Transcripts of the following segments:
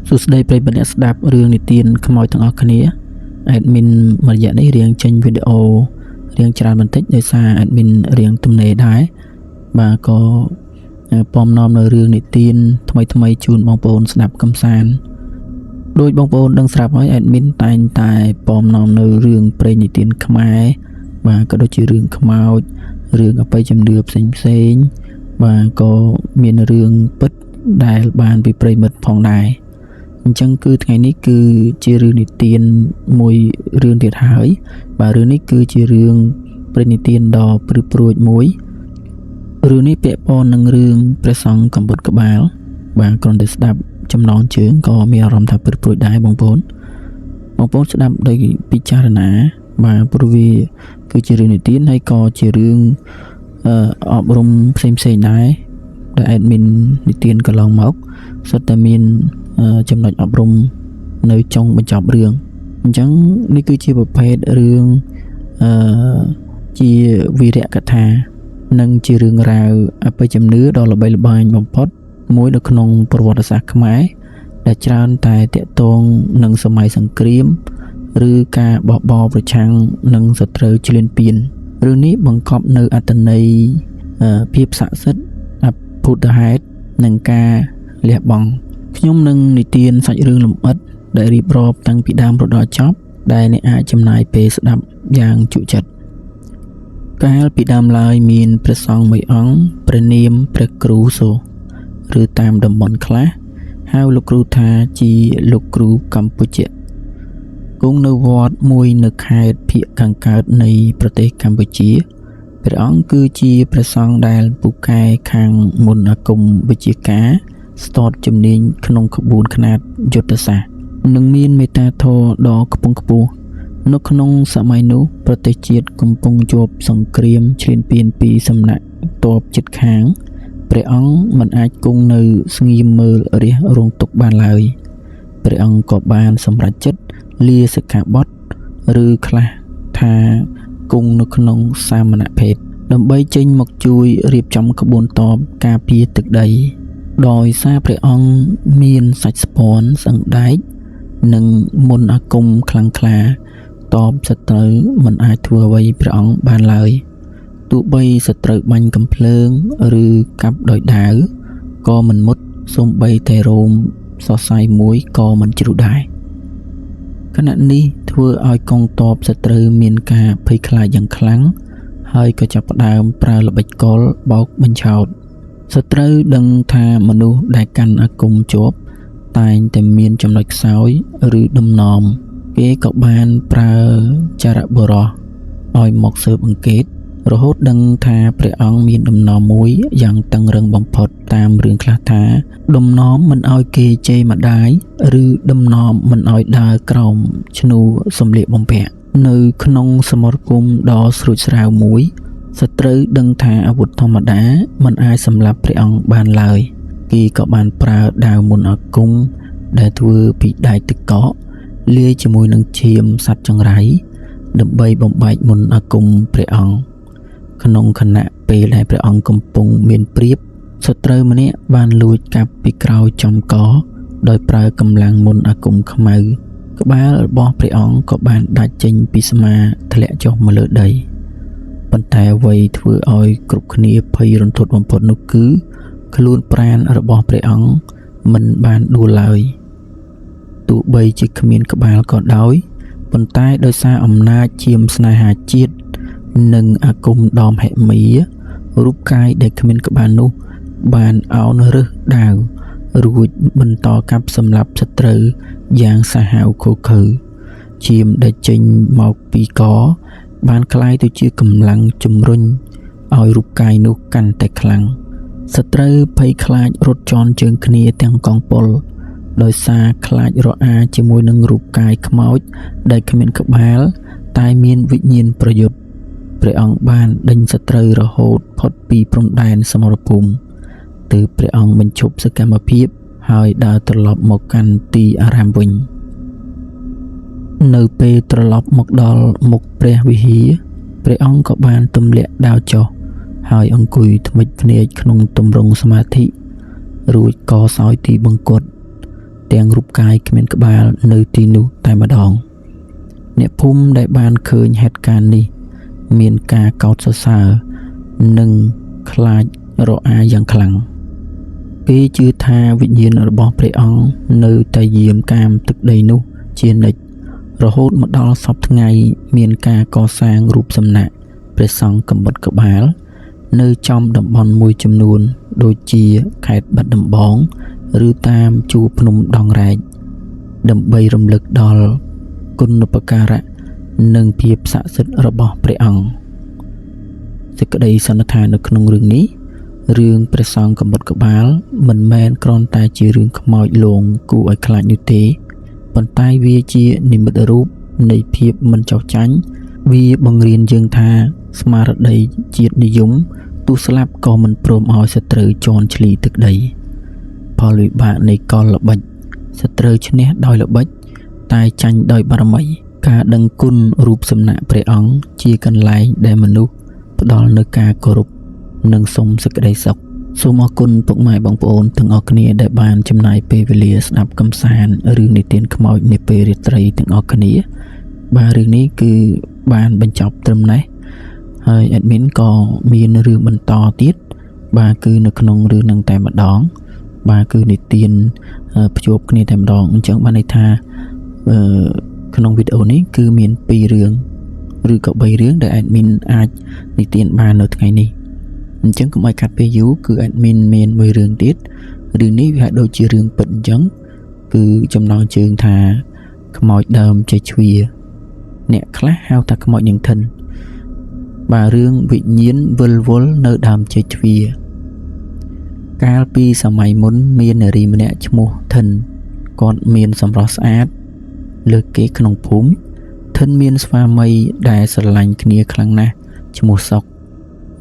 សួស្តីប្រិយមិត្តអ្នកស្ដាប់រឿងនិទានខ្មោចទាំងអស់គ្នាadmin មួយរយៈនេះរៀងចេញវីដេអូរៀងច្រើនបន្តិចដោយសារ admin រៀងទំនេរដែរបាទក៏ពំនាំនៅរឿងនិទានថ្មីជូនបងប្អូនស្ដាប់កំសាន្តដោយបងប្អូនដឹងស្រាប់ហើយ admin តែងតែពំនាំនៅរឿងព្រេងនិទានខ្មែរបាទក៏ដូចជារឿងខ្មោចរឿងអបិយជំនឿផ្សេងបាទក៏មានរឿងពិតដែលបានពីប្រិយមិត្តផងដែរអញ្ចឹងគឺថ្ងៃនេះគឺជារឿងនិទានមួយរឿងទៀតហើយបាទរឿងនេះគឺជារឿងព្រេងនិទានដ៏ព្រឺព្រួចមួយរឿងនេះពាក់ព័ន្ធនឹងរឿងព្រះសង្ឃកម្ពុតក្បាលបាទគ្រាន់តែស្ដាប់ចំណងជើងក៏មានអារម្មណ៍ថាព្រឺព្រួចដែរបងប្អូនស្ដាប់ដោយពិចារណាបាទព្រោះវាគឺជារឿងនិទានហើយក៏ជារឿងអប់រំផ្សេងដែរដែល admin និទានកន្លងមកសុទ្ធតែមានចំណុចអប់រំនៅចុងបញ្ចប់រឿងអញ្ចឹងនេះគឺជាប្រភេទរឿងជាវីរកថានិងជារឿងរ៉ាវអបិយជំនឿដ៏ល្បីល្បាញបំផុតមួយនៅក្នុងប្រវត្តិសាស្ត្រខ្មែរដែលច្រើនតែតាក់ទងនឹងសម័យសង្គ្រាមឬការបះបោរប្រឆាំងនឹងសត្រូវឈ្លានពានរឿងនេះបង្កប់នៅអត្ថន័យភាពស័ក្តិសិទ្ធិអភូតហេតុនិងការលះបង់ខ្ញុំនឹងនិទានសាច់រឿងលម្អិតដែលរៀបរាប់តាំងពីដើមរហូតដល់ចប់ដែលអ្នកអាចចំណាយពេលស្ដាប់យ៉ាងជក់ចិត្តកាលពីដើមឡើយមានព្រះសង្ឃមួយអង្គព្រះនាមព្រះគ្រូសូឬតាមតំបន់ខ្លះហៅលោកគ្រូថាជាលោកគ្រូកម្ពុជាគង់នៅវត្តមួយនៅខេត្តភាគខាងកើតនៃប្រទេសកម្ពុជាព្រះអង្គគឺជាព្រះសង្ឃដែលពូកែខាងមន្តអាគមវិជ្ជាការស្ទាត់ជំនាញក្នុងក្បួនខ្នាតយុទ្ធសាស្ត្រនិងមានមេត្តាធម៌ដ៏ខ្ពង់ខ្ពស់នៅក្នុងសម័យនោះប្រទេសជាតិកំពុងជាប់សង្គ្រាមឈ្លានពានពីសំណាក់ទ័ពជិតខាងព្រះអង្គមិនអាចគង់នៅស្ងៀមមើលរាសរងទុក្ខបានឡើយព្រះអង្គក៏បានសម្រេចចិត្តលាសិក្ខាបទឬខ្លះថាគង់នៅក្នុងសាមណភេទដើម្បីចេញមកជួយរៀបចំក្បួនទ័ពការពារទឹកដីដោយសារព្រះអង្គមានសាច់ស្ពាន់សឹងដែកនិងមន្តអាគមខ្លាំងក្លាតបសត្រូវមិនអាចធ្វើអ្វីព្រះអង្គបានឡើយទោះបីសត្រូវបាញ់កំភ្លើងឬកាប់ដោយដាវក៏មិនមុតសូម្បីតែរោមសរសៃមួយក៏មិនជ្រុះដែរខណៈនេះធ្វើឲ្យកងទ័ពសត្រូវមានការភ័យខ្លាចយ៉ាងខ្លាំងហើយក៏ចាប់ផ្ដើមប្រើល្បិចកលបោកបញ្ឆោតសត្រូវដឹងថាមនុស្សដែលកាន់អាគមជាប់តែងតែមានចំណុចខ្សោយឬដំណំគេក៏បានប្រើចារបុរសឲ្យមកស៊ើបអង្កេតរហូតដឹងថាព្រះអង្គមានដំណំមួយយ៉ាងតឹងរឹងបំផុតតាមរឿងខ្លះថាដំណំមិនឲ្យគេជេរម្ដាយឬដំណំមិនឲ្យដើរក្រោមឈ្នួលសម្លៀកបំពាក់នៅក្នុងសមរភូមិដ៏ស្រួចស្រាវមួយសត្រូវដឹងថាអាវុធធម្មតាមិនអាចសម្លាប់ព្រះអង្គបានឡើយគេក៏បានប្រើដាវមន្តអាគមដែលធ្វើពីដែកទឹកកកលាយជាមួយនឹងឈាមសត្វចង្រៃដើម្បីបំបែកមន្តអាគមព្រះអង្គក្នុងខណៈពេលដែលព្រះអង្គកំពុងមានព្រៀបសត្រូវម្នាក់បានលួចកាប់ពីក្រោយចំកដោយប្រើកម្លាំងមន្តអាគមខ្មៅក្បាលរបស់ព្រះអង្គក៏បានដាច់ចេញពីស្មាធ្លាក់ចុះមកលើដីប៉ុន្តែអ្វីធ្វើឲ្យគ្រប់គ្នាភ័យរន្ធត់បំផុតនោះគឺខ្លួនប្រាណរបស់ព្រះអង្គមិនបានដួលឡើយទោះបីជាគ្មានក្បាលក៏ដោយប៉ុន្តែដោយសារអំណាចជាមស្នេហាជាតិនិងអាគមដំហិមារូបកាយដែលគ្មានក្បាលនោះបានអោនរើសដាវរួចបន្តកាប់សម្លាប់សត្រូវយ៉ាងសាហាវឃោឃៅឈាមដែលចេញមកពីកបានคล้ายទៅជាកម្លាំងជំរុញឲ្យរូបកាយនោះកាន់តែខ្លាំងសត្រូវភ័យខ្លាចរត់ជន់ជើងគ្នាទាំងកងពលដោយសារខ្លាចរអាជាមួយនឹងរូបកាយខ្មោចដែលគ្មានក្បាលតែមានវិញ្ញាណប្រយុទ្ធព្រះអង្គបានដេញសត្រូវរហូតផុតពីព្រំដែនសមរភូមិទើបព្រះអង្គបញ្ឈប់សកម្មភាពហើយដើរត្រឡប់មកកាន់ទីអារាមវិញនៅពេលត្រឡប់មកដល់មុខព្រះវិហារព្រះអង្គក៏បានទម្លាក់ដាវចុះហើយអង្គុយធ្មេចភ្នែកក្នុងទម្រង់សមាធិរួចក៏សោយទីបង្គត់ ទាំងរូបកាយគ្មានក្បាលនៅទីនោះតែម្ដងអ្នកភូមិដែលបានឃើញហេតុការណ៍នេះមានការកោតសរសើរនិងខ្លាចរអាយ៉ាងខ្លាំងគេជឿថាវិញ្ញាណរបស់ព្រះអង្គនៅតែយាមកាមទឹកដីនោះជានិច្ចរហូតមកដល់សពថ្ងៃមានការកសាងរូបសំណាកព្រះសង្ឃកំបុតក្បាលនៅចំតំបន់មួយចំនួនដូចជាខេត្តបាត់ដំបងឬតាមជួរភ្នំដងរែកដើម្បីរំលឹកដល់គុណូបការៈនិងភាពស័ក្តិសិទ្ធិរបស់ព្រះអង្គសេចក្តីសន្និដ្ឋាននៅក្នុងរឿងនេះរឿងព្រះសង្ឃកំបុតក្បាលមិនមែនគ្រាន់តែជារឿងខ្មោចលងគួរឲ្យខ្លាចនោះទេប៉ុន្តែវាជានិមិត្តរូបនៃភាពមិនចោះចាញ់វាបង្រៀនយើងថាស្មារតីជាតិនិយមទោះស្លាប់ក៏មិនព្រមឲ្យសត្រូវជន់ឈ្លីទឹកដីផលវិបាកនៃកលល្បិចសត្រូវឈ្នះដោយល្បិចតែចាញ់ដោយបារមីការដឹងគុណរូបសំណាកព្រះអង្គជាកន្លែងដែលមនុស្សផ្ដល់នូវការគោរពនិងសូមសេចក្តីសុខសូមអរគុណពុកម៉ែបងប្អូនទាំងអស់គ្នាដែលបានចំណាយពេលវេលាស្ដាប់កំសាន្តរឿងនិទានខ្មោចនាពេលរាត្រីទាំងអស់គ្នាបាទរឿងនេះគឺបានបញ្ចប់ត្រឹមនេះហើយ admin ក៏មានរឿងបន្តទៀតបាទគឺនៅក្នុងរឿងនឹងតែម្ដងបាទគឺនិទានភ្ជាប់គ្នាតែម្ដងអញ្ចឹងបានន័យថាក្នុងវីដេអូនេះគឺមាន2រឿងឬក៏3រឿងដែល admin អាចនិទានបាននៅថ្ងៃនេះអញ្ចឹងកុំឲ្យកាត់ពេលយូរគឺ admin មានមួយរឿងទៀតរឿងនេះវាដូចជារឿងពិតអញ្ចឹងគឺចំណងជើងថាខ្មោចដើមចេះជ្វាអ្នកខ្លះហៅថាខ្មោចនាងធិនបាទរឿងវិញ្ញាណវិលវល់នៅដើមចេះជ្វាកាលពីសម័យមុនមាននារីម្នាក់ឈ្មោះធិនគាត់មានសម្រស់ស្អាតលើសគេក្នុងភូមិធិនមានស្វាមីដែលស្រឡាញ់គ្នាខ្លាំងណាស់ឈ្មោះសុក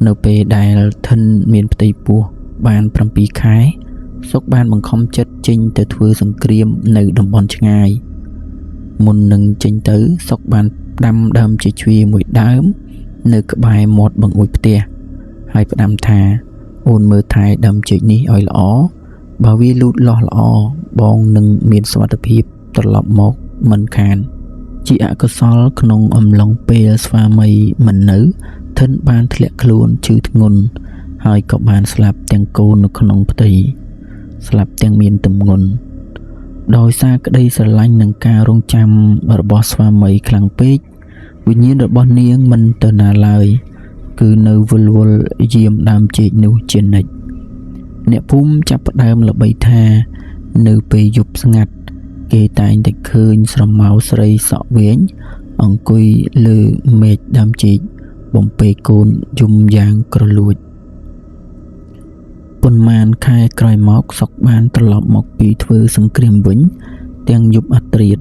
នៅពេលដែលធិនមានផ្ទៃពោះបាន7ខែសុកបានបង្ខំចិត្តចេញទៅធ្វើសង្គ្រាមនៅតំបន់ឆ្ងាយមុននឹងចេញទៅសុកបានដាំដើមចេកជ្វាមួយដើមនៅក្បែរមាត់បង្អួចផ្ទះហើយផ្ដាំថាអូនមើលថែដើមចេកនេះឲ្យល្អបើវាលូតលាស់ល្អបងនឹងមានសុវត្ថិភាពត្រឡប់មកមិនខានជាអកុសលក្នុងអំឡុងពេលស្វាមីមិននៅធិនបានធ្លាក់ខ្លួនឈឺធ្ងន់ហើយក៏បានស្លាប់ទាំងកូននៅក្នុងផ្ទៃស្លាប់ទាំងមានទម្ងន់ដោយសារក្តីស្រឡាញ់និងការរងចាំរបស់ស្វាមីខ្លាំងពេកវិញ្ញាណរបស់នាងមិនទៅណាឡើយគឺនៅវិលវល់យាមដើមចេកនោះជានិច្ចអ្នកភូមិចាប់ផ្ដើមល្បីថានៅពេលយប់ស្ងាត់គេតែងតែឃើញស្រមោលស្រីសក់វែងអង្គុយលើមេឃដើមចេកបំពេកូនយំយ៉ាងក្រលួចប៉ុន្មានខែក្រោយមកសុកបានត្រឡប់មកពីធ្វើសង្គ្រាមវិញទាំងយប់អត្រាត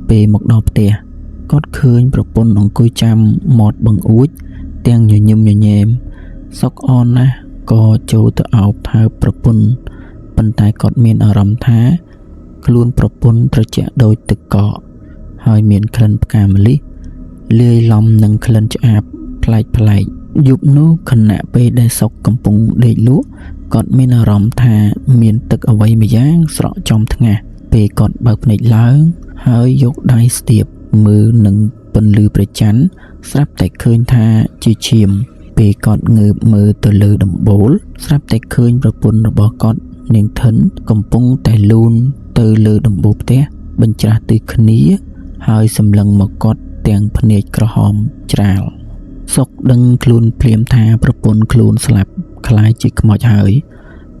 ពេលមកដល់ផ្ទះគាត់ឃើញប្រពន្ធអង្គុយចាំមាត់បង្អួចទាំងញញឹមញញែមសុកអន់ណាស់ក៏ចូលទៅអោបថើបប្រពន្ធប៉ុន្តែគាត់មានអារម្មណ៍ថាខ្លួនប្រពន្ធត្រជាក់ដូចទឹកកកហើយមានក្លិនផ្កាម្លិះលាយឡំនឹងក្លិនឆ្អាបប្លែកយប់នោះខណៈពេលដែលសុកកំពុងដេកលក់គាត់មានអារម្មណ៍ថាមានទឹកអ្វីម្យ៉ាងស្រក់ចំថ្ងាសពេលគាត់បើកភ្នែកឡើងហើយយកដៃស្ទាបមើលនឹងពន្លឺព្រះច័ន្ទស្រាប់តែឃើញថាជាឈាមពេលគាត់ងើបមើលទៅលើដំបូលស្រាប់តែឃើញប្រពន្ធរបស់គាត់នាងធិនកំពុងតែលូនទៅលើដំបូលផ្ទះបញ្ច្រាស់ទិសគ្នាហើយសម្លឹងមកគាត់ទាំងភ្នែកក្រហមច្រាលសុកដឹងខ្លួនភ្លាមថាប្រពន្ធខ្លួនស្លាប់ខ្លាចជាខ្មោចហើយ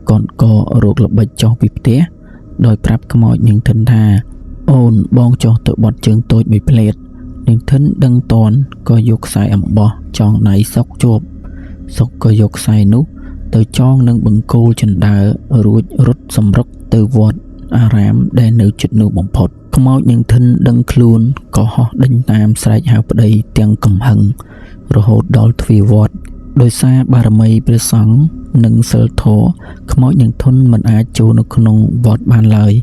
គាត់ក៏រកល្បិចចុះពីផ្ទះដោយប្រាប់ខ្មោចនាងធិនថាអូនបងចុះទៅបត់ជើងតូចមួយផ្លេតនាងធិនដឹងតន់ក៏យកខ្សែអំបោះចងដៃសុកជាប់សុកក៏យកខ្សែនោះទៅចងនឹងបង្គោលចិន្តារួចរត់សម្រុកទៅវត្តអារាមដែលនៅជិតនោះបំផុតខ្មោចនាងធិនដឹងខ្លួនក៏ហោះដេញតាមស្រែកហៅប្តីទាំងកំហឹងរហូតដល់ទ្វារវត្តដោយសារបារមីព្រះសង្ឃនិងសិលធម៌ខ្មោចនាងធិនមិនអាចចូលនៅក្នុងវត្តបានឡើយ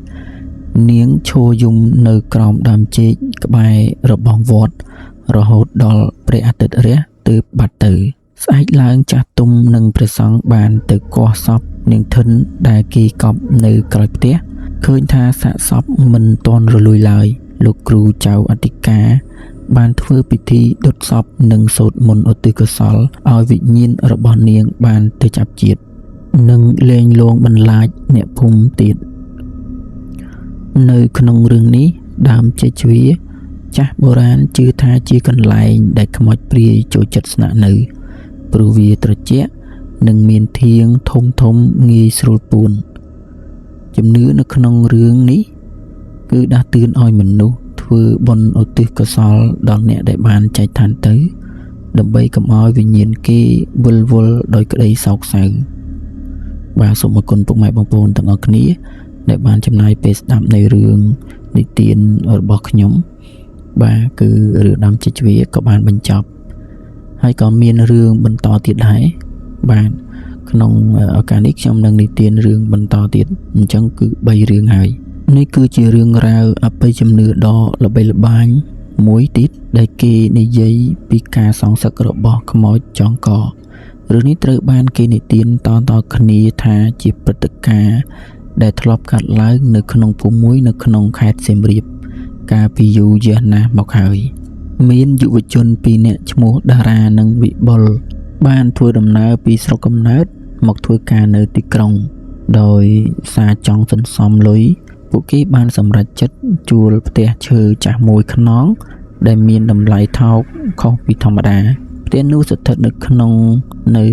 នាងឈរយំនៅក្រោមដើមចេកក្បែររបងវត្តរហូតដល់ព្រះអាទិត្យរះទើបបាត់ទៅស្អែកឡើងចាស់ទុំនិងព្រះសង្ឃបានទៅគាស់សពនាងធិនដែលគេកប់នៅក្រោយផ្ទះ ឃើញថាសាកសពមិនទាន់រលួយឡើយលោកគ្រូចៅអធិការបានធ្វើពិធីដុតសពនិងសូត្រមន្តឧទ្ទិសកុសលឲ្យវិញ្ញាណរបស់នាងបានទៅចាប់ជាតិនិងលែងលងបន្លាចអ្នកភូមិទៀតនៅក្នុងរឿងនេះដើមចេជ្វាចាស់បុរាណជឿថាជាកន្លែងដែលខ្មោចព្រាយចូលចិត្តស្នាក់នៅព្រោះវាត្រជាក់និងមានធាងធំងាយស្រួលពួនជំនឿនៅក្នុងរឿងនេះគឺដាស់តឿនឲ្យមនុស្សធ្វើបុណ្យឧទ្ទិសកុសលដល់អ្នកដែលបានចែកឋានទៅដើម្បីកុំឲ្យវិញ្ញាណគេវិលវល់ដោយក្តីសោកសៅបាទសូមអរគុណពុកម៉ែបងប្អូនទាំងអស់គ្នាដែលបានចំណាយពេលស្ដាប់នៅរឿងនិទានរបស់ខ្ញុំបាទគឺរឿងដើមចេជ្វាក៏បានបញ្ចប់ហើយក៏មានរឿងបន្តទៀតដែរបាទក្នុងឱកាសនេះខ្ញុំនឹងនិទានរឿងបន្តទៀតអញ្ចឹងគឺ3រឿងហើយនេះគឺជារឿងរ៉ាវអបិយជំនឿដ៏ល្បីល្បាញមួយទៀតដែលគេនិយាយពីការសងសឹករបស់ខ្មោចចងករឿងនេះត្រូវបានគេនិទានតៗគ្នាថាជាព្រឹត្តិការណ៍ដែលធ្លាប់កើតឡើងនៅក្នុងភូមិមួយនៅក្នុងខេត្តសៀមរាបកាលពីយូរយាស់ណាស់មកហើយមានយុវជន2នាក់ឈ្មោះតារានិងវិបុលបានធ្វើដំណើរពីស្រុកកំណើតមកធ្វើការនៅទីក្រុងដោយសារចង់សន្សំលុយពួកគេបានសម្រេចចិត្តជួលផ្ទះឈើចាស់មួយខ្នងដែលមានតម្លៃថោកខុសពីធម្មតាផ្ទះនោះស្ថិតនៅក្នុងនៅ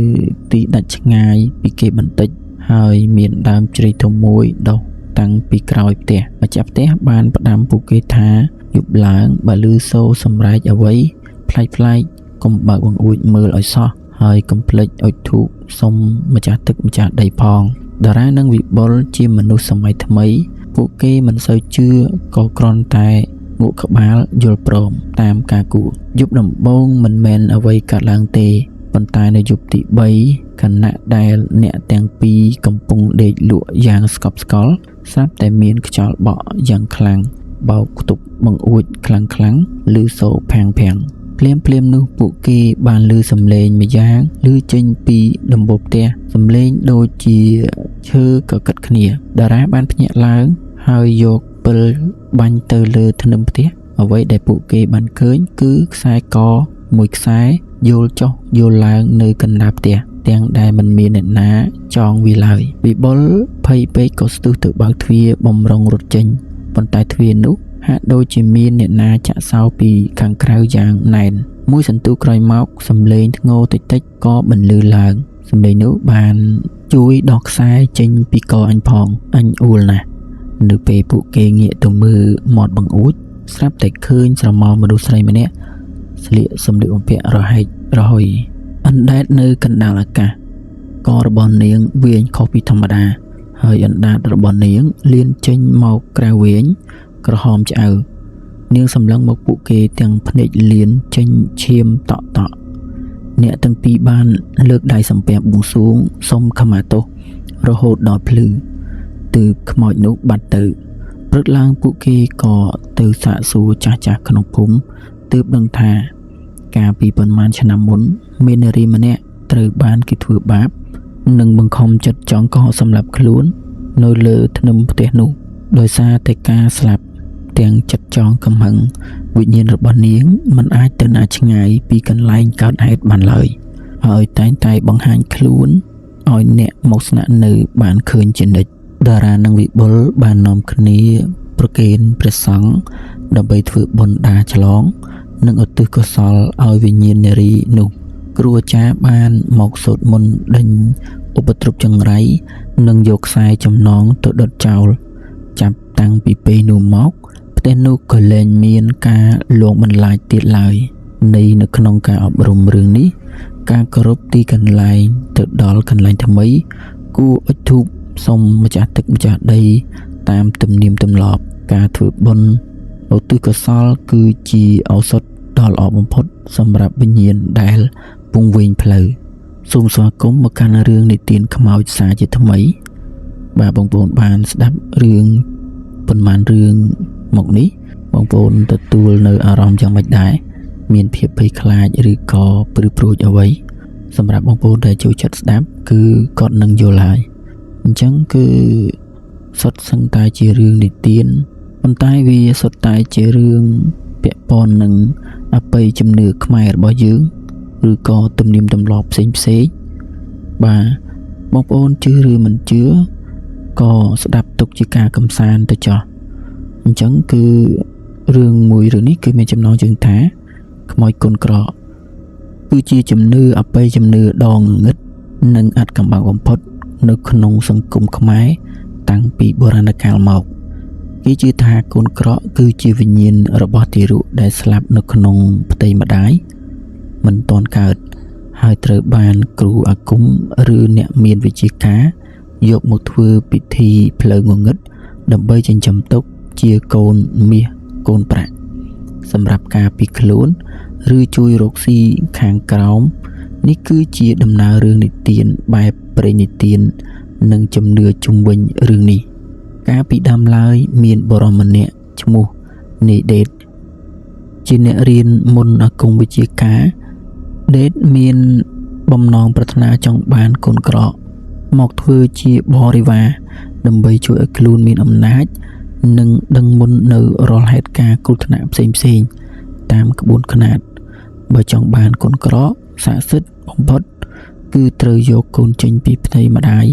ទីដាច់ឆ្ងាយពីគេបន្តិចហើយមានដើមជ្រៃធំមួយដុះតាំងពីក្រោយផ្ទះម្ចាស់ផ្ទះបានផ្ដាំពួកគេថាយប់ឡើងបើឮសូរសម្រែកអ្វីប្លែកៗកុំបើកបង្អួចមើលឲ្យសោះហើយកុំភ្លេចអុជធូបសុំម្ចាស់ទឹកម្ចាស់ដីផងតារានិងវិបុលជាមនុស្សសម័យថ្មីពួកគេមិនសូវជឿក៏គ្រាន់តែងក់ក្បាលយល់ព្រមតាមការគួរយប់ដំបូងមិនមែនអ្វីកើតឡើងទេប៉ុន្តែនៅយប់ទី3ខណៈដែលអ្នកទាំងពីរកំពុងដេកលក់យ៉ាងស្កប់ស្កល់ស្រាប់តែមានខ្យល់បក់យ៉ាងខ្លាំងបោកខ្ទប់បង្អួចខ្លាំងឮសូរផាំងភ្លាមនោះពួកគេបានឮសំឡេងម្យ៉ាងឮចេញពីដំបូលផ្ទះសំឡេងដូចជាឈើកកិតគ្នាតារាបានភ្ញាក់ឡើងហើយយកពិលបាញ់ទៅលើធ្នឹមផ្ទះអ្វីដែលពួកគេបានឃើញគឺខ្សែកមួយខ្សែយល់ចុះយល់ឡើងនៅកណ្ដាលផ្ទះទាំងដែលមិនមានអ្នកណាចងវាឡើយវិបុលភ័យពេកក៏ស្ទុះទៅបើកទ្វារបំរុងរត់ចេញប៉ុន្តែទ្វារនោះហាក់ដូចជាមានអ្នកណាចាក់សោពីខាងក្រៅយ៉ាងណែនមួយសន្ទុះក្រោយមកសំឡេងធ្ងរតិចក៏បន្លឺឡើងសំឡេងនោះបានជួយដោះខ្សែចេញពីកអញផងអញអួលណាស់នៅពេលពួកគេងាកទៅមើលមាត់បង្អួចស្រាប់តែឃើញស្រមោលមនុស្សស្រីម្នាក់ស្លៀកសម្លៀកបំពាក់រហែករហុយអណ្ដែតនៅកណ្ដាលអាកាសករបស់នាងវែងខុសពីធម្មតាហើយអណ្ដាតរបស់នាងលៀនចេញមកក្រៅវែងក្រហមឆ្អៅនាងសម្លឹងមកពួកគេទាំងភ្នែកលៀនចេញឈាមតក់អ្នកទាំងពីរបានលើកដៃសំពះបួងសួងសុំខមាទោសរហូតដល់ភ្លឺទើបខ្មោចនោះបាត់ទៅព្រឹកឡើងពួកគេក៏ទៅសាកសួរចាស់ក្នុងភូមិទើបដឹងថាកាលពីប៉ុន្មានឆ្នាំមុនមាននារីម្នាក់ត្រូវបានគេធ្វើបាបនិងបង្ខំចិត្តចង់កោសម្លាប់ខ្លួននៅលើធ្នឹមផ្ទះនោះដោយសារតែការស្លាប់ទាំងចិត្តចងកំហឹងវិញ្ញាណរបស់នាងមិនអាចទៅណាឆ្ងាយពីកន្លែងកើតហេតុបានឡើយហើយតែងតែបង្ហាញខ្លួនឲ្យអ្នកមកស្នាក់នៅបានឃើញជានិច្ចតារានិងវិបុលបាននាំគ្នាប្រគេនព្រះសង្ឃដើម្បីធ្វើបុណ្យដាឆ្លងនិងឧទ្ទិសកុសលឲ្យវិញ្ញាណនារីនោះគ្រូអាចារ្យបានមកសូត្រមន្តដេញឧបទ្រពចង្រៃនិងយកខ្សែចំណងទៅដុតចោលចាប់តាំងពីពេលនោះមកផ្ទះនោះក៏លែងមានការលងបន្លាចទៀតឡើយនៅក្នុងការអប់រំរឿងនេះការគោរពទីកន្លែងទៅដល់កន្លែងថ្មីគួរអុជធូបសុំម្ចាស់ទឹកម្ចាស់ដីតាមទំនៀមទម្លាប់ការធ្វើបុណ្យឧទ្ទិសកុសលគឺជាឱសថដ៏ល្អបំផុតសម្រាប់វិញ្ញាណដែលពង្វេងផ្លូវសូមស្វាគមន៍មកកាន់រឿងនិទានខ្មោចសារជាថ្មីបាទបងប្អូនបានស្ដាប់រឿងប៉ុន្មានរឿងមកនេះបងប្អូនទទួលនៅអារម្មណ៍យ៉ាងម៉េចដែរមានភាពភ័យខ្លាចឬក៏ព្រឺព្រួចអ្វីសម្រាប់បងប្អូនដែលចូលចិត្តស្ដាប់គឺគាត់នឹងយល់ហើយអញ្ចឹងគឺ សុទ្ធសឹងតែជារឿងនិទានប៉ុន្តែវាសុទ្ធតែជារឿងពាក់ព័ន្ធនឹងអបិយជំនឿខ្មែររបស់យើងឬក៏ទំនៀមទម្លាប់ផ្សេងបាទបងប្អូនជឿឬមិនជឿក៏ស្ដាប់ទុកជាការកំសាន្តទៅចោះអញ្ចឹងគឺរឿងមួយរឿងនេះគឺមានចំណងជើងថាខ្មោចកូនក្រក់គឺជាជំនឿអបិយជំនឿដ៏ងងឹតនិងអាចកំបាំងបំផុតនៅក្នុងសង្គមខ្មែរតាំងពីបុរាណកាលមកគេជឿថាកូនក្រក់គឺជាវិញ្ញាណរបស់ទារកដែលស្លាប់នៅក្នុងផ្ទៃម្ដាយមិនទាន់កើតហើយត្រូវបានគ្រូអាគមឬអ្នកមានវិជ្ជាការយកមកធ្វើពិធីផ្លូវងងឹតដើម្បីចិញ្ចឹមទុកជាកូនមាសកូនប្រាក់សម្រាប់ការពីខ្លួនឬជួយរកស៊ីខាងក្រោមនេះគឺជាដំណើររឿងនិទានបែបព្រេងនិទាននិងជំនឿជុំវិញរឿងនេះកាលពីដើមឡើយមានបរិមម្នាក់ឈ្មោះនេដេតជាអ្នករៀនមុនអាគមវិជ្ជាការដេតមានបំណងប្រាថ្នាចង់បានកូនក្រក់មកធ្វើជាបរិវារដើម្បីជួយឲ្យខ្លួនមានអំណាចនិងដឹងមុននៅរាល់ហេតុការណ៍គ្រោះថ្នាក់ផ្សេងៗតាមក្បួនខ្នាតបើចង់បានកូនក្រក់ស័ក្តិសិទ្ធិបំផុតគឺត្រូវយកកូនចេញពីផ្ទៃម្ដាយ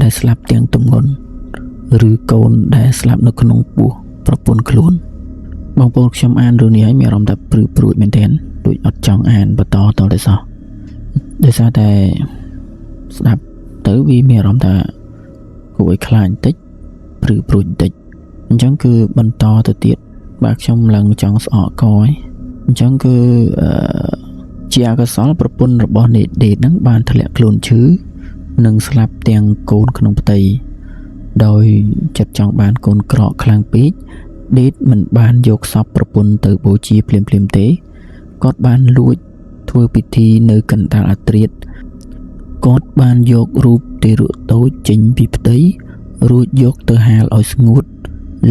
ដែលស្លាប់ទាំងទម្ងន់ឬកូនដែលស្លាប់នៅក្នុងពោះប្រពន្ធខ្លួនបងប្អូនខ្ញុំអានរឿងនេះហើយមានអារម្មណ៍ថាព្រឺព្រួចមែនទែនដូចអត់ចង់អានបន្តតទៅសោះដោយសារតែស្ដាប់ទៅវាមានអារម្មណ៍ថាគួរឲ្យខ្លាចបន្តិចព្រឺព្រួចបន្តិចអញ្ចឹងគឺបន្តទៅទៀតបាទខ្ញុំឡើងចង់ស្អកកហើយអញ្ចឹងគឺជាអកុសលប្រពន្ធរបស់នេដេតហ្នឹងបានធ្លាក់ខ្លួនឈឺនិងស្លាប់ទាំងកូនក្នុងផ្ទៃដោយចិត្តចង់បានកូនក្រក់ខ្លាំងពេកដេតមិនបានយកសពប្រពន្ធទៅបូជាភ្លាមៗទេគាត់បានលួចធ្វើពិធីនៅកណ្ដាលអាធ្រាត្រគាត់បានយករូបទារកតូចចេញពីផ្ទៃរួចយកទៅហាលឲ្យស្ងួត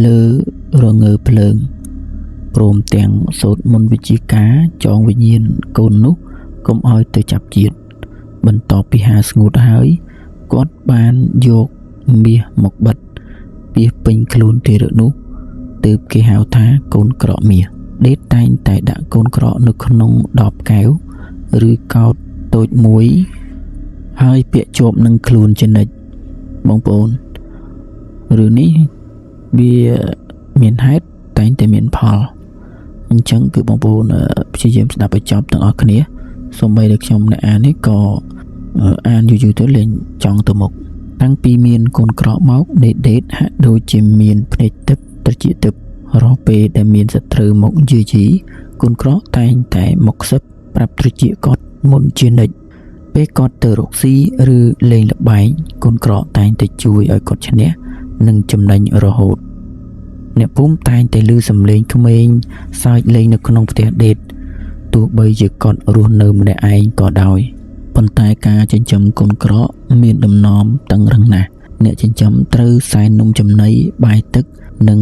លើរងើភ្លើងព្រមទាំងសូត្រមន្តវិជ្ជាការចងវិញ្ញាណកូននោះកុំឲ្យទៅចាប់ជាតិបន្ទាប់ពីហាលស្ងួតហើយគាត់បានយកមាសមកបិទពាសពេញខ្លួនទារកនោះទើបគេហៅថាកូនក្រក់មាសដេតតែងតែដាក់កូនក្រក់នៅក្នុងដបកែវឬកោដ្ឋតូចមួយហើយពាក់ជាប់នឹងខ្លួនជានិច្ចបងប្អូនរឿងនេះវាមានហេតុតែងតែមានផលអញ្ចឹងគឺបងប្អូនព្យាយាមស្ដាប់ឲ្យចប់ទាំងអស់គ្នាសូម្បីតែខ្ញុំអ្នកអាននេះក៏អានយូរៗទៅលេងចង់ទៅមុខតាំងពីមានកូនក្រក់មកនេដេតហាក់ដូចជាមានភ្នែកទឹកត្រជាទឹករាល់ពេលដែលមានសត្រូវមកយាយីកូនក្រក់តែងតែមកខ្សឹបប្រាប់ត្រជាគាត់មុនជានិច្ចពេលគាត់ទៅរកស៊ីឬលេងល្បែងកូនក្រក់តែងតែជួយឲ្យគាត់ឈ្នះនិងចំណេញរហូតអ្នកភូមិតែងតែឮសំឡេងក្មេងសើចលេងនៅក្នុងផ្ទះដេតទោះបីជាគាត់រស់នៅម្នាក់ឯងក៏ដោយប៉ុន្តែការចិញ្ចឹមកូនក្រក់មានដំណំតឹងរឹងណាស់អ្នកចិញ្ចឹមត្រូវសែននំចំណីបាយទឹកនិង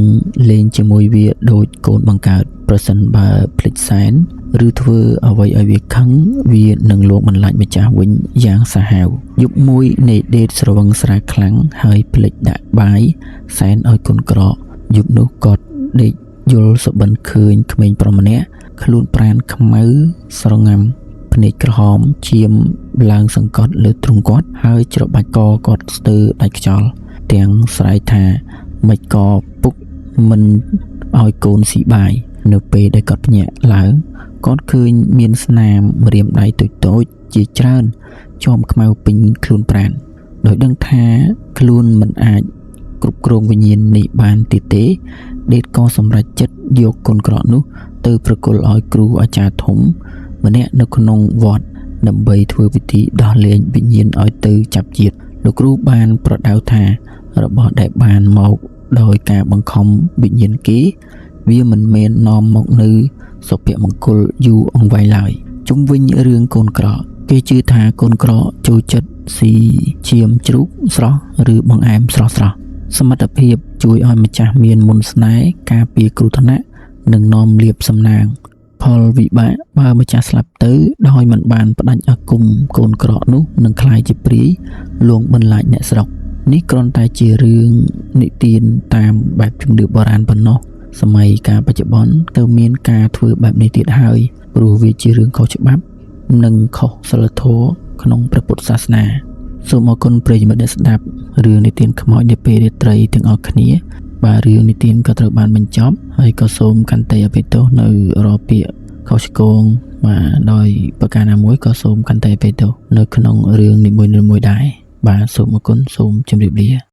លេងជាមួយវាដូចកូនបង្កើតប្រសិនបើភ្លេចសែនឬធ្វើអ្វីឲ្យវាខឹងវានឹងលួចបន្លាចម្ចាស់វិញយ៉ាងសាហាវយប់មួយនេដេតស្រវឹងស្រាខ្លាំងហើយភ្លេចដាក់បាយសែនឲ្យកូនក្រក់យប់នោះគាត់ដេកយល់សុបិនឃើញក្មេងប្រុសម្នាក់ខ្លួនប្រានខ្មៅស្រងាំភ្នែកក្រហមឈាមឡើងសង្កត់លើទ្រូងគាត់ហើយច្របាច់កគាត់ស្ទើរដាច់ខ្យល់ទាំងស្រែកថាមិនក៏ពុកមិនឲ្យកូនស៊ីបាយនៅពេលដែលគាត់ភ្ញាក់ឡើងគាត់ឃើញមានស្នាមម្រាមដៃតូចៗជាច្រើនជាប់ខ្មៅពេញខ្លួនប្រានដោយដឹងថាខ្លួនមិនអាចគ្រប់គ្រងវិញ្ញាណនេះបានទៀតទេដេតក៏សម្រេចចិត្តយកកូនក្រក់នោះទៅប្រគល់ឲ្យគ្រូអាចារ្យធំម្នាក់នៅក្នុងវត្តដើម្បីធ្វើពិធីដោះលែងវិញ្ញាណឲ្យទៅចាប់ជាតិលោកគ្រូបានប្រដៅថារបស់ដែលបានមកដោយការបង្ខំវិញ្ញាណគេវាមិនមែននាំមកនៅសុភមង្គលយូរអង្វែងឡើយជុំវិញរឿងកូនក្រក់គេជឿថាកូនក្រក់ចូលចិត្តស៊ីឈាមជ្រូកស្រស់ឬបង្អែមស្រស់ៗសមត្ថភាពជួយឲ្យម្ចាស់មានមន្តស្នេហ៍ការពារគ្រោះថ្នាក់និងនាំលាភសំណាងផលវិបាកបើម្ចាស់ស្លាប់ទៅដោយមិនបានផ្ដាច់អាគមកូនក្រក់នោះនឹងក្លាយជាព្រាយលួងបន្លាចអ្នកស្រុក នេះគ្រាន់តែជារឿងនិទានតាមបែបជំនឿបុរាណប៉ុណ្ណោះសម័យកាលបច្ចុប្បន្នទៅមានការធ្វើបែបនេះទៀតហើយព្រោះវាជារឿងខុសច្បាប់និងខុសសីលធម៌ក្នុងព្រះពុទ្ធសាសនាសូមអរគុណប្រិយមិត្តដែលស្ដាប់រឿងនិទានខ្មោចនាពេលរាត្រីទាំងអស់គ្នាបាទរឿងនិទានក៏ត្រូវបានបញ្ចប់ហើយក៏សូមខន្តីអភ័យទោសនៅរាល់ពាក្យខុសឆ្គងបាទដោយប្រការណាមួយក៏សូមខន្តីអភ័យទោសនៅក្នុងរឿងនីមួយៗដែរបាទសូមអរគុណសូមជម្រាបលា